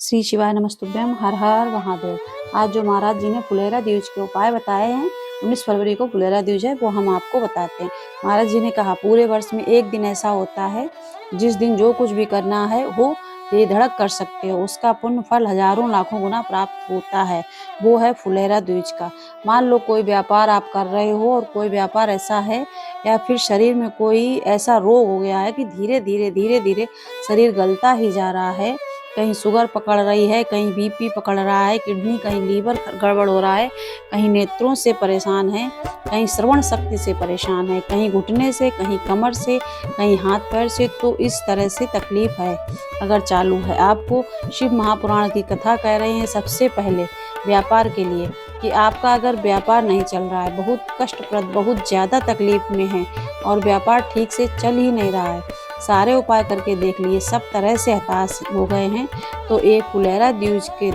श्री शिवाय नमस्तुभ्यम। हर हर महादेव। आज जो महाराज जी ने फुलेरा द्विज के उपाय बताए हैं, 19 फरवरी को फुलेरा द्विज है, वो हम आपको बताते हैं। महाराज जी ने कहा पूरे वर्ष में एक दिन ऐसा होता है जिस दिन जो कुछ भी करना है वो बेधड़क कर सकते हो, उसका पुण्य फल हजारों लाखों गुना प्राप्त होता है। वो है फुलेरा द्विज का। मान लो कोई व्यापार आप कर रहे हो और कोई व्यापार ऐसा है या फिर शरीर में कोई ऐसा रोग हो गया है कि धीरे धीरे शरीर गलता ही जा रहा है। कहीं शुगर पकड़ रही है, कहीं बीपी पकड़ रहा है, किडनी, कहीं लीवर गड़बड़ हो रहा है, कहीं नेत्रों से परेशान है, कहीं श्रवण शक्ति से परेशान है, कहीं घुटने से, कहीं कमर से, कहीं हाथ पैर से। तो इस तरह से तकलीफ है अगर चालू है, आपको शिव महापुराण की कथा कह रहे हैं सबसे पहले व्यापार के लिए कि आपका अगर व्यापार नहीं चल रहा है, बहुत कष्टप्रद, बहुत ज़्यादा तकलीफ में है और व्यापार ठीक से चल ही नहीं रहा है, सारे उपाय करके देख लिए, सब तरह से हताश हो गए हैं, तो एक फुलेरा द्विज के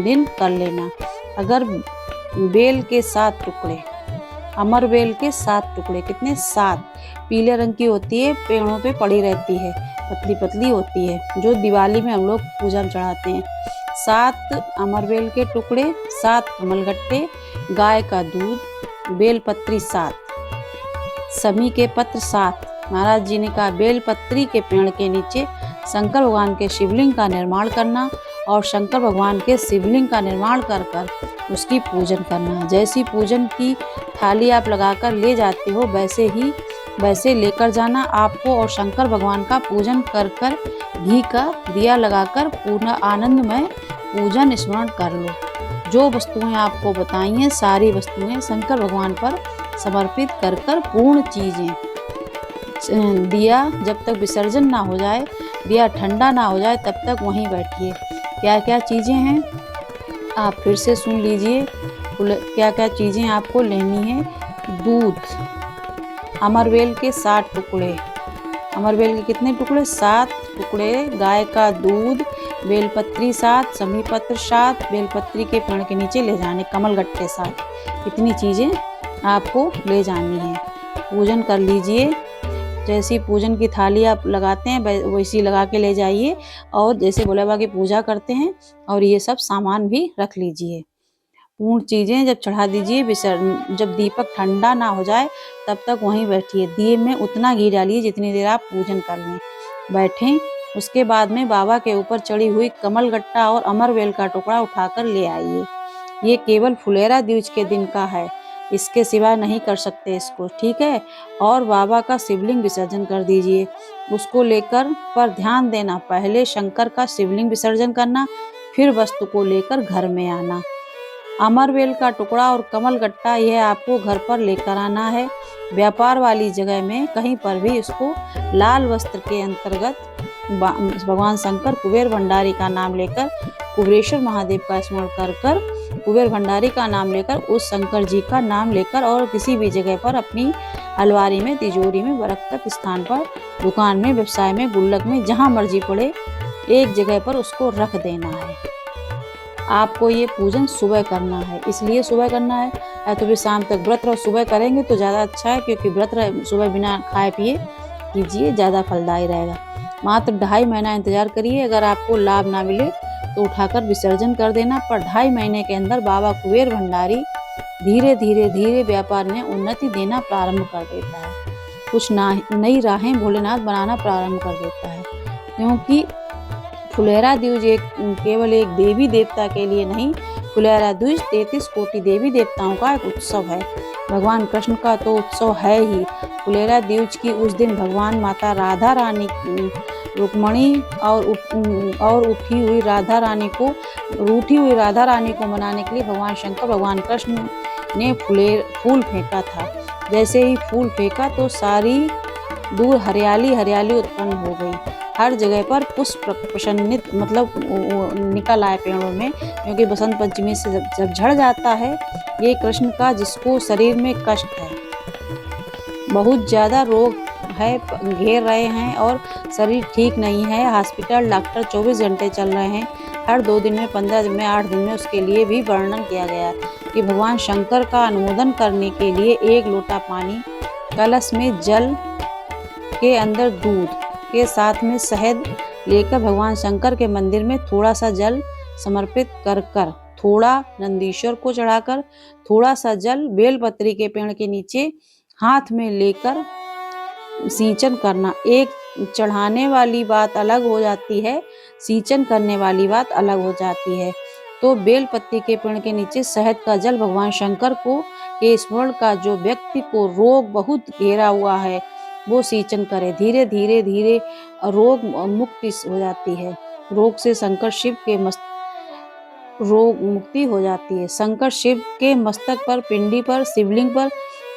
दिन कर लेना। अगर बेल के 7 टुकड़े, अमर बेल के 7 टुकड़े, कितने? 7, पीले रंग की होती है, पेड़ों पे पड़ी रहती है, पतली पतली होती है, जो दिवाली में हम लोग पूजा में चढ़ाते हैं। 7 अमरवेल के टुकड़े, 7 कमलगट्टे, गाय का दूध, बेलपत्री 7, समी के पत्र 7। महाराज जी ने कहा बेलपत्री के पेड़ के नीचे शंकर भगवान के शिवलिंग का निर्माण करना और शंकर भगवान के शिवलिंग का निर्माण कर कर उसकी पूजन करना। जैसी पूजन की थाली आप लगाकर ले जाते हो वैसे लेकर जाना आपको, और शंकर भगवान का पूजन कर कर घी का दिया लगाकर पूर्ण आनंदमय पूजन स्मरण कर लो। जो वस्तुएं आपको बताई हैं सारी वस्तुएं शंकर भगवान पर समर्पित कर कर पूर्ण चीजें, दिया जब तक विसर्जन ना हो जाए, दिया ठंडा ना हो जाए तब तक वहीं बैठिए। क्या क्या चीज़ें हैं आप फिर से सुन लीजिए। क्या क्या चीज़ें आपको लेनी है? दूध, अमरवेल के 7 टुकड़े, अमरवेल के कितने टुकड़े? 7 टुकड़े, गाय का दूध, बेलपत्री 7, समी पत्र 7, बेलपत्री के पेड़ के नीचे ले जाने, कमलगट्टे 7। इतनी चीज़ें आपको ले जानी है। पूजन कर लीजिए, जैसी पूजन की थाली आप लगाते हैं वैसी लगा के ले जाइए, और जैसे भोले बाबा की पूजा करते हैं और ये सब सामान भी रख लीजिए। पूर्ण चीज़ें जब चढ़ा दीजिए, जब दीपक ठंडा ना हो जाए तब तक वहीं बैठिए। दिए में उतना घी डालिए जितनी देर आप पूजन कर लें, बैठें। उसके बाद में बाबा के ऊपर चढ़ी हुई कमलगट्टा और अमरवेल का टुकड़ा उठाकर ले आइए। ये केवल फुलेरा द्विज के दिन का है, इसके सिवा नहीं कर सकते इसको, ठीक है। और बाबा का शिवलिंग विसर्जन कर दीजिए, उसको लेकर पर ध्यान देना, पहले शंकर का शिवलिंग विसर्जन करना, फिर वस्तु को लेकर घर में आना। अमरवेल का टुकड़ा और कमलगट्टा यह आपको घर पर लेकर आना है। व्यापार वाली जगह में कहीं पर भी इसको लाल वस्त्र के अंतर्गत भगवान शंकर कुबेर भंडारी का नाम लेकर, कुबेरेश्वर महादेव का स्मरण कर कर, कुबेर भंडारी का नाम लेकर, उस शंकर जी का नाम लेकर, और किसी भी जगह पर अपनी अलमारी में, तिजोरी में, बरकत स्थान पर, दुकान में, व्यवसाय में, गुल्लक में, जहाँ मर्जी पड़े एक जगह पर उसको रख देना है। आपको ये पूजन सुबह करना है, इसलिए सुबह करना है, या तो फिर शाम तक व्रत और सुबह करेंगे तो ज़्यादा अच्छा है, क्योंकि व्रत सुबह बिना खाए पिए कीजिए, ज़्यादा फलदायी रहेगा। मात्र 2.5 महीना इंतजार करिए, अगर आपको लाभ ना मिले तो उठाकर विसर्जन कर देना, पर 2.5 महीने के अंदर बाबा कुबेर भंडारी धीरे धीरे व्यापार में उन्नति देना प्रारंभ कर देता है। कुछ नई राहें भोलेनाथ बनाना प्रारंभ कर देता है, क्योंकि फुलेरा द्विज केवल एक देवी देवता के लिए नहीं, फुलेरा द्विज 33 कोटि देवी देवताओं का एक उत्सव है। भगवान कृष्ण का तो उत्सव है ही। फुलेरा द्विज की उस दिन भगवान माता राधा रानी, रुक्मणी और रूठी हुई राधा रानी को मनाने के लिए भगवान शंकर, भगवान कृष्ण ने फूल फेंका था। जैसे ही फूल फेंका तो सारी दूर हरियाली उत्पन्न हो गई। हर जगह पर पुष्प प्रसन्नित, मतलब निकल आए पेड़ों में, क्योंकि बसंत पंचमी से जब झड़ जाता है ये कृष्ण का, जिसको शरीर में कष्ट है, बहुत ज़्यादा रोग है, घेर रहे हैं और शरीर ठीक नहीं है, हॉस्पिटल डॉक्टर 24 घंटे चल रहे हैं, हर 2 दिन में, 15 दिन में, 8 दिन में, उसके लिए भी वर्णन किया गया कि भगवान शंकर का अनुमोदन करने के लिए 1 लोटा पानी, कलश में जल के अंदर दूध के साथ में शहद लेकर भगवान शंकर के मंदिर में थोड़ा सा जल समर्पित कर थोड़ा नंदीश्वर को चढ़ाकर थोड़ा सा जल बेलपत्री के पेड़ के नीचे हाथ में लेकर सिंचन करना। एक चढ़ाने वाली बात अलग हो जाती है, सिंचन करने वाली बात अलग हो जाती है। तो बेलपत्री के पेड़ के नीचे शहद का जल भगवान शंकर को के स्मरण का जो व्यक्ति को रोग बहुत घेरा हुआ है वो सिंचन करे। धीरे धीरे धीरे रोग मुक्ति हो जाती है। रोग से शंकर शिव के रोग मुक्ति हो जाती है। शंकर शिव के मस्तक पर, पिंडी पर, शिवलिंग पर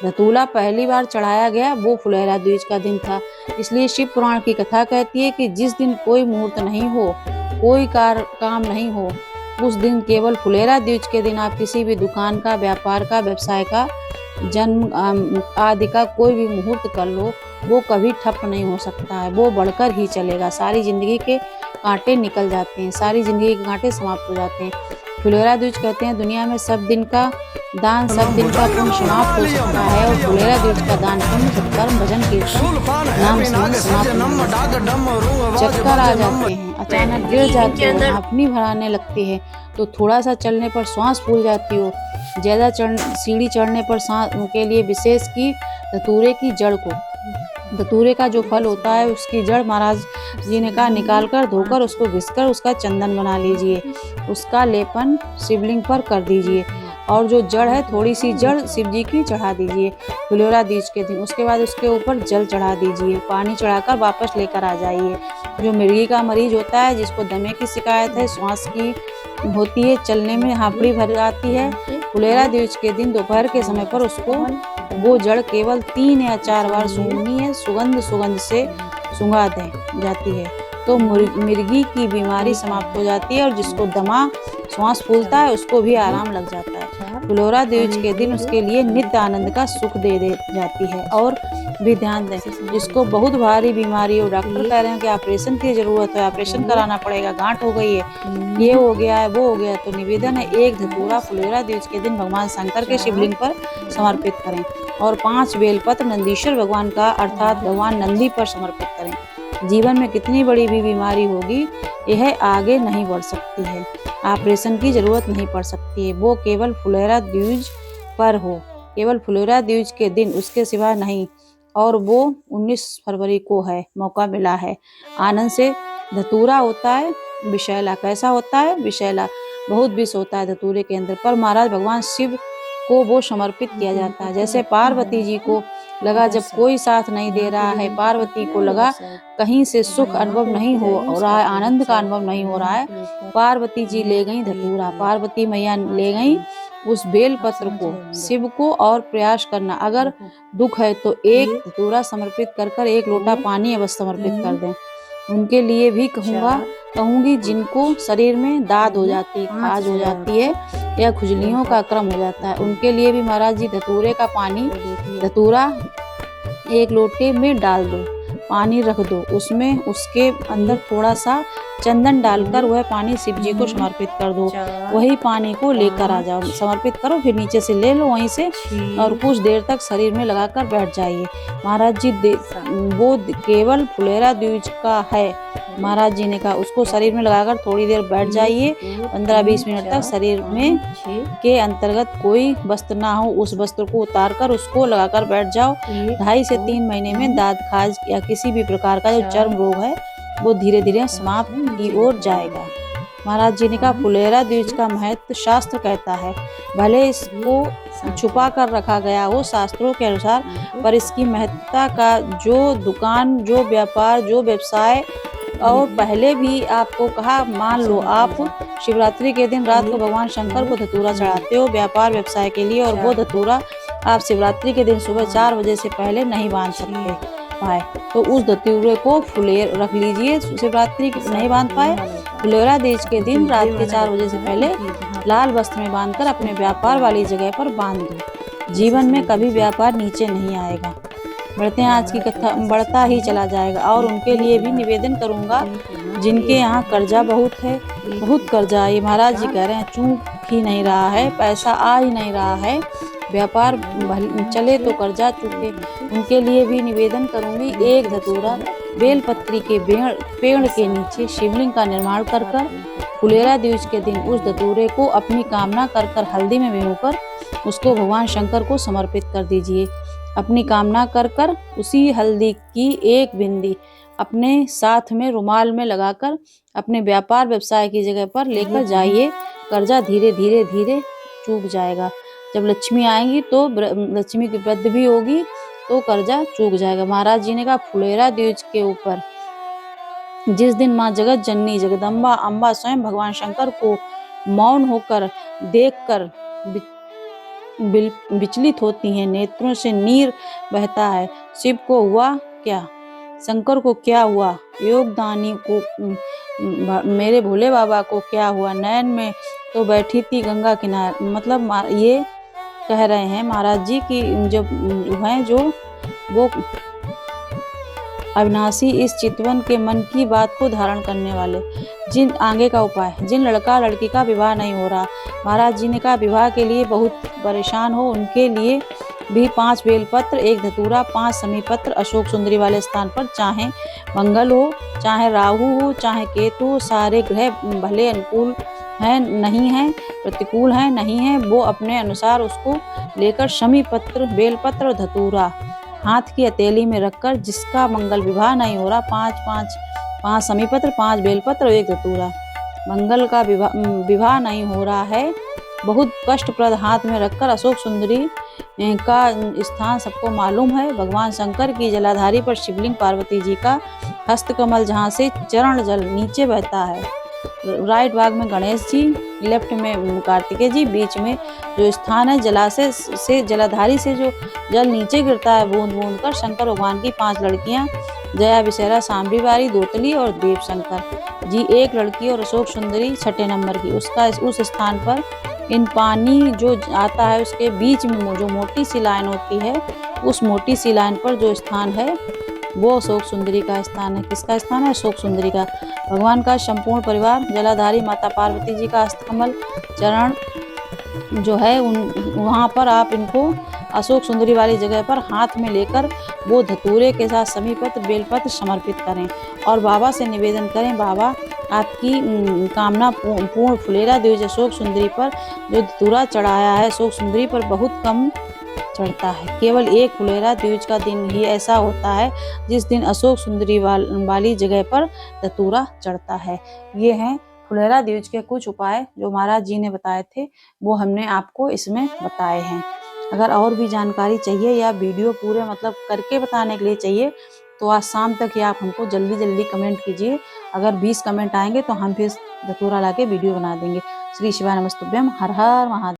धतूरा पहली बार चढ़ाया गया वो फुलेरा द्विज का दिन था। इसलिए शिव पुराण की कथा कहती है कि जिस दिन कोई मुहूर्त नहीं हो, कोई काम नहीं हो, उस दिन केवल फुलेरा द्विज के दिन आप किसी भी दुकान का, व्यापार का, व्यवसाय का, जन्म आदि का कोई भी मुहूर्त कर लो, वो कभी ठप नहीं हो सकता है, वो बढ़कर ही चलेगा। सारी जिंदगी के कांटे निकल जाते हैं, सारी जिंदगी के कांटे समाप्त हो जाते हैं। फुलेरा द्विज कहते हैं दुनिया में सब दिन का दान, सब दिन का पुण्य समाप्त हो सकता है और फुलेरा द्विज का दान, पुण्य, सत्कर्म, भजन, कीर्तन, नाम समाप्त नहीं। चक्कर आ जाते हैं, अचानक गिर जाते हो, अपनी भराने लगती है, तो थोड़ा सा चलने पर श्वास फूल जाती हो, ज्यादा सीढ़ी चढ़ने पर सांस के लिए विशेष की धतूरे की जड़ को, धतूरे का जो फल होता है उसकी जड़ महाराज जी ने कहा निकाल कर धोकर उसको घिसकर उसका चंदन बना लीजिए, उसका लेपन शिवलिंग पर कर दीजिए और जो जड़ है थोड़ी सी जड़ शिव जी की चढ़ा दीजिए फुलेरा तीज के दिन। उसके बाद उसके ऊपर जल चढ़ा दीजिए, पानी चढ़ाकर वापस लेकर आ जाइए। जो मिर्गी का मरीज होता है, जिसको दमे की शिकायत है, श्वास की होती है, चलने में हाफड़ी भर जाती है, फुलेरा तीज के दिन दोपहर के समय पर उसको वो जड़ केवल 3 या 4 बार सूंघनी है। सुगंध से सूंघा दे जाती है तो मिर्गी की बीमारी समाप्त हो जाती है और जिसको दमा, श्वास फूलता है, उसको भी आराम लग जाता है। फुलेरा तीज के दिन उसके लिए नित्य आनंद का सुख दे जाती है। और भी ध्यान दें, जिसको बहुत भारी बीमारी हो, डॉक्टर कह रहे हैं कि ऑपरेशन की जरूरत है, ऑपरेशन कराना पड़ेगा, गांठ हो गई है, ये हो गया है, वो हो गया, तो निवेदन है एक धतूरा फुलेरा तीज के दिन भगवान शंकर के शिवलिंग पर समर्पित करें और 5 बेलपत्र नंदीश्वर भगवान का अर्थात भगवान नंदी पर समर्पित करें। जीवन में कितनी बड़ी भी बीमारी होगी, यह आगे नहीं बढ़ सकती है, ऑपरेशन की जरूरत नहीं पड़ सकती है, वो केवल फुलेरा तीज पर हो, केवल फुलेरा तीज के दिन, उसके सिवा नहीं। और वो 19 फरवरी को है, मौका मिला है। आनंद से धतूरा होता है विषैला, कैसा होता है? विषैला, बहुत विष होता है धतूरे के अंदर, पर महाराज भगवान शिव को वो समर्पित किया जाता है। जैसे पार्वती जी को लगा जब कोई साथ नहीं दे रहा है, पार्वती को लगा कहीं से सुख अनुभव नहीं हो रहा है, आनंद का अनुभव नहीं हो रहा है, पार्वती जी ले गई धतूरा, पार्वती मैया ले गई उस बेल पत्र को शिव को। और प्रयास करना, अगर दुख है तो एक धतूरा समर्पित कर 1 लोटा पानी अवश्य समर्पित कर दें। उनके लिए भी कहूंगी जिनको शरीर में दाद हो जाती है, खाज हो जाती है या खुजलियों का क्रम हो जाता है, उनके लिए भी महाराज जी धतूरे का पानी, धतूरा 1 लोटे में डाल दो, पानी रख दो, उसमें उसके अंदर थोड़ा सा चंदन डालकर वह पानी शिव जी को समर्पित कर दो। वही पानी को लेकर आ जाओ, समर्पित करो, फिर नीचे से ले लो वहीं से और कुछ देर तक शरीर में लगाकर बैठ जाइए। महाराज जी वो केवल फुलेरा तीज का है, महाराज जी ने कहा उसको शरीर में लगाकर थोड़ी देर बैठ जाइए, 15-20 मिनट तक शरीर में के अंतर्गत कोई वस्त्र ना हो, उस वस्त्र को उतार कर उसको लगाकर बैठ जाओ। 2.5 से 3 महीने में दाद, खाज या किसी भी प्रकार का जो चर्म रोग है वो धीरे धीरे समाप्त की ओर जाएगा। महाराज जी ने कहा फुलेरा तीज का महत्व शास्त्र कहता है, भले इसको छुपा कर रखा गया हो शास्त्रों के अनुसार, पर इसकी महत्ता का जो दुकान, जो व्यापार, जो व्यवसाय, और पहले भी आपको कहा, मान लो आप शिवरात्रि के दिन रात को भगवान शंकर को धतूरा चढ़ाते हो व्यापार व्यवसाय के लिए, और वो धतूरा आप शिवरात्रि के दिन सुबह 4 बजे से पहले नहीं बांध सकते पाए, तो उस धतूरे को फुलेर रख लीजिए। शिवरात्रि नहीं बांध पाए, फुलेरा तीज के दिन रात के 4 बजे से पहले लाल वस्त्र में बांधकर अपने व्यापार वाली जगह पर बांध दो। जीवन में कभी व्यापार नीचे नहीं आएगा, बढ़ते हैं आज की कथा, बढ़ता ही चला जाएगा। और उनके लिए भी निवेदन करूंगा जिनके यहाँ कर्जा बहुत है, बहुत कर्जा, ये महाराज जी कह रहे हैं चूक ही नहीं रहा है, पैसा आ ही नहीं रहा है, व्यापार चले तो कर्जा चूके। उनके लिए भी निवेदन करूंगी, एक धतूरा बेलपत्री के पेड़ के नीचे शिवलिंग का निर्माण कर फुलेरा द्विज के दिन उस धतूरे को अपनी कामना कर हल्दी में भिगोकर उसको भगवान शंकर को समर्पित कर दीजिए। अपनी कामना कर उसी हल्दी की एक बिंदी अपने साथ में रुमाल में लगाकर अपने व्यापार व्यवसाय की जगह पर लेकर जाइए। कर्जा धीरे धीरे धीरे चूक जाएगा। जब लक्ष्मी आएंगी तो लक्ष्मी की वृद्धि भी होगी तो कर्जा चूक जाएगा। महाराज जी ने कहा फुलेरा द्विज के ऊपर जिस दिन माँ जगत जननी जगदम्बा अम्बा स्वयं भगवान शंकर को मौन होकर देखकर विचलित होती हैं, नेत्रों से नीर बहता है। शिव को हुआ क्या, शंकर को क्या हुआ, योगदानी को मेरे भोले बाबा को क्या हुआ, नयन में तो बैठी थी गंगा किनारे। मतलब ये कह रहे हैं महाराज जी की जो हैं जो वो अविनाशी इस चितवन के मन की बात को धारण करने वाले। जिन आगे का उपाय, जिन लड़का लड़की का विवाह नहीं हो रहा, महाराज जी ने कहा विवाह के लिए बहुत परेशान हो उनके लिए भी 5 बेलपत्र, 1 धतूरा, 5 समीपत्र अशोक सुंदरी वाले स्थान पर, चाहे मंगल हो, चाहे राहु हो, चाहे केतु हो, सारे ग्रह भले अनुकूल हैं नहीं हैं, प्रतिकूल हैं नहीं हैं, वो अपने अनुसार उसको लेकर समीपत्र, बेलपत्र और धतूरा हाथ की हथेली में रखकर जिसका मंगल विवाह नहीं हो रहा, 5 समीपत्र, 5 बेलपत्र और 1 धतूरा, मंगल का विवाह नहीं हो रहा है, बहुत कष्टप्रद हाथ में रखकर अशोक सुंदरी का स्थान सबको मालूम है। भगवान शंकर की जलाधारी पर शिवलिंग, पार्वती जी का हस्तकमल जहाँ से चरण जल नीचे बहता है, राइट भाग में गणेश जी, लेफ्ट में कार्तिकेय जी, बीच में जो स्थान है जलाशय से जलाधारी से जो जल नीचे गिरता है बूंद बूंद कर, शंकर भगवान की 5 लड़कियां जया, विशेरा, सांबरी बारी, दोतली और देव शंकर जी 1 लड़की और अशोक सुंदरी 6 नंबर की। उस स्थान पर इन पानी जो आता है उसके बीच में जो मोटी सी लाइन होती है, उस मोटी सी लाइन पर जो स्थान है वो अशोक सुंदरी का स्थान है। किसका स्थान है? अशोक सुंदरी का। भगवान का संपूर्ण परिवार, जलाधारी माता पार्वती जी का हस्तकमल चरण जो है वहाँ पर आप इनको अशोक सुंदरी वाली जगह पर हाथ में लेकर वो धतूरे के साथ समीपत्र बेलपत्र समर्पित करें और बाबा से निवेदन करें, बाबा आपकी कामना पूर्ण फुलेरा द्विज अशोक सुंदरी पर जो धतूरा चढ़ाया है अशोक सुंदरी पर बहुत कम चढ़ता है। केवल एक फुलेरा द्विज का दिन ही ऐसा होता है जिस दिन अशोक सुंदरी वाली जगह पर धतूरा चढ़ता है। ये हैं फुलेरा द्विज के कुछ उपाय जो महाराज जी ने बताए थे, वो हमने आपको इसमें बताए हैं। अगर और भी जानकारी चाहिए या वीडियो पूरे मतलब करके बताने के लिए चाहिए तो आज शाम तक ही आप हमको जल्दी कमेंट कीजिए। अगर 20 कमेंट आएंगे तो हम फिर धतूरा लाके वीडियो बना देंगे। श्री शिवाय नमस्तुभ्यम। हर हर महादेव।